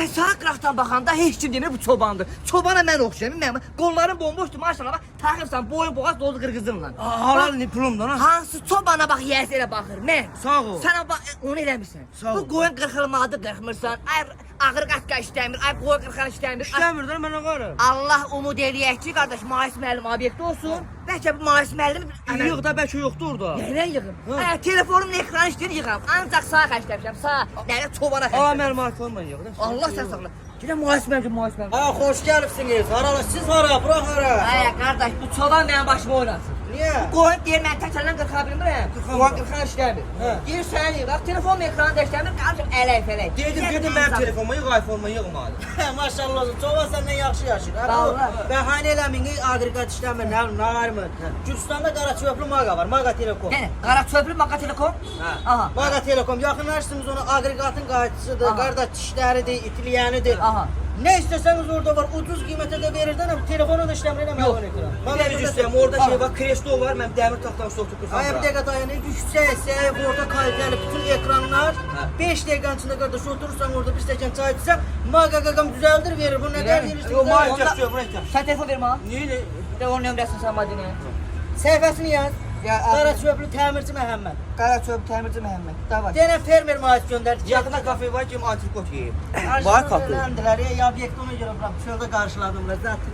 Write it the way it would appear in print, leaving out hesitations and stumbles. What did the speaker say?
Sağa qıraqdan baxanda heç kim demir bu çobandır. Çobana mən oxşayım. Mənim qollarım bomboşdur maşallah. Bax, taxırsan boyun boğaz doldu qırğızınla. Halal ne pulumdan ha? Hansı çobana bax yəsə elə baxır. Mən. Sağ ol. Sənə bax onu eləmirsən. Sağ ol. Bu qoyun qırxılmadı qırxmırsan. Ay ağır qatqa işləmir. Ay qoyun qırxan işləmir. İstəmirdən mən ağarım. Allah umud eləyək ki, qardaş, Mais müəllim obyekti olsun. Bəlkə bu Mais müəllim Yox da bəlkə yoxdur orada. Yerə yığım. Telefonumun ekranı işləyir yığam. Ancaq sağa xərcləmişəm. Sağa. Nəyə çobana Aa xərcləmişəm. mənim iPhone-la yığdı. Allah sən saxla. Gedə Mais müəllim, Mais müəllim. Ha hoş gəlibsiniz. Haralar siz hara, bırak hara. Ay qardaş, bu çoban mənim başıma oynasın. Niye? Qoyun deyir mən təkərlə qırxa bilmirəm. Qoyun qırxan işləmir. Hə. Deyir sən yığ. Telefonun ekranı da işləmir. Qalmışam ələk fələk. Dedim mənim telefonuma yığ, iPhone-ma yığmadı. Maşallah olsun. Çoban senden yaxşı yaşır. Vallahi. Bəhanə eləmin, agregat işləmir, nə bilim, nağarmı. Gürcüstanda qara çöplü maqa var, Maqa Telekom. Yəni, qara çöplü Maqa Telekom. Ha. Aha. Maqa Telekom yaxınlaşdınız ona agregatın qayıtçısıdır, Aha. qardaş dişləridir, itiliyənidir. Aha. Ne isteseniz orada var, ucuz qiymətə də verirdən ama telefonu da işləmir, elə Yox. məğun ekran. Bana bir istəyəm, orada şey var, kresto var, mən dəmir taxtanı soxub Ay bir dəqiqə dayanır, yüksək, səhv, orada kaliteli bütün ekranlar. 5 dəqiqənin içində qardaş oturursan orada bir stəkan çay içsən, maqaqaqam düzəldir verir. Bu nə qədər deyirsiniz? Yox, maaş yaxşı, buna ehtiyac. Sən telefon ver mənə. Niyə? Bir də onun nömrəsini sən mənə dinlə. Səhifəsini yaz. Ya, Qara çöplü təmirçi Məhəmməd. Qara çöplü təmirci Məhəmməd. Davay. Denə fermer maaş göndərdi. Yaxında kafe var ki, antrikot yeyib. Var Var kafe. kapı. Ya obyekt ona görə bırak. Şurada qarşıladım. Zaten